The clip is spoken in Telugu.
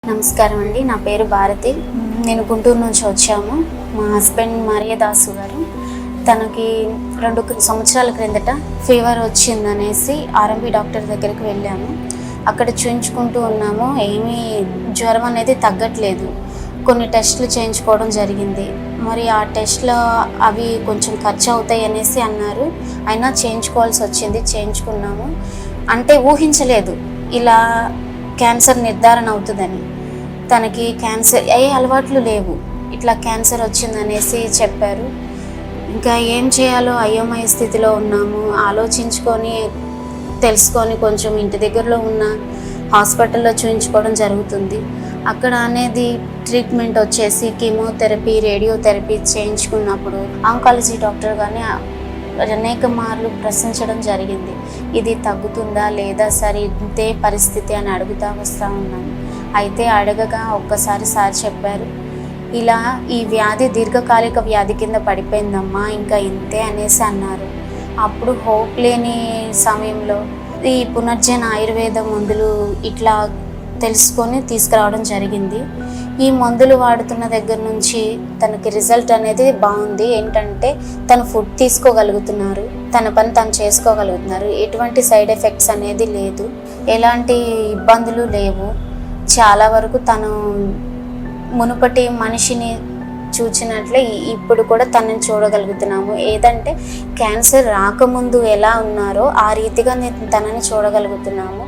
నమస్కారం అండి. నా పేరు భారతి. నేను గుంటూరు నుంచి వచ్చాము. మా హస్బెండ్ మరియదాసు గారు. తనకి 2 సంవత్సరాల క్రిందట ఫీవర్ వచ్చిందనేసి ఆర్ఎంపీ డాక్టర్ దగ్గరికి వెళ్ళాము. అక్కడ చూయించుకుంటూ ఉన్నాము. ఏమీ జ్వరం అనేది తగ్గట్లేదు. కొన్ని టెస్టులు చేయించుకోవడం జరిగింది. మరి ఆ టెస్ట్లో అవి కొంచెం ఖర్చు అవుతాయి అనేసి అన్నారు. అయినా చేయించుకోవాల్సి వచ్చింది. చేయించుకున్నాము. అంటే ఊహించలేదు ఇలా క్యాన్సర్ నిర్ధారణ అవుతుందని. తనకి క్యాన్సర్ ఏ అలవాట్లు లేవు. ఇట్లా క్యాన్సర్ వచ్చిందనేసి చెప్పారు. ఇంకా ఏం చేయాలో అయోమయ స్థితిలో ఉన్నాము. ఆలోచించుకొని తెలుసుకొని కొంచెం ఇంటి దగ్గరలో ఉన్న హాస్పిటల్లో చూయించుకోవడం జరుగుతుంది. అక్కడ అనేది ట్రీట్మెంట్ వచ్చేసి కీమోథెరపీ, రేడియోథెరపీ చేయించుకున్నప్పుడు ఆంకాలజీ డాక్టర్ కానీ అనేక మార్లు ప్రశ్నించడం జరిగింది. ఇది తగ్గుతుందా లేదా సార్, ఇంతే పరిస్థితి అని అడుగుతూ వస్తూ ఉన్నాను. అయితే అడగగా ఒక్కసారి సార్ చెప్పారు, ఇలా ఈ వ్యాధి దీర్ఘకాలిక వ్యాధి కింద పడిపోయిందమ్మా, ఇంకా ఇంతే అనేసి అన్నారు. అప్పుడు హోప్ లేని సమయంలో ఈ పునర్జన ఆయుర్వేద మందులు ఇట్లా తెలుసుకొని తీసుకురావడం జరిగింది. ఈ మందులు వాడుతున్న దగ్గర నుంచి తనకి రిజల్ట్ అనేది బాగుంది. ఏంటంటే తను ఫుడ్ తీసుకోగలుగుతున్నారు, తన పని తను చేసుకోగలుగుతున్నారు. ఎటువంటి సైడ్ ఎఫెక్ట్స్ అనేది లేదు, ఎలాంటి ఇబ్బందులు లేవు. చాలా వరకు తను మునుపటి మనిషిని చూచినట్లే ఇప్పుడు కూడా తనని చూడగలుగుతున్నాము. ఏదంటే క్యాన్సర్ రాకముందు ఎలా ఉన్నారో ఆ రీతిగా తనని చూడగలుగుతున్నాము.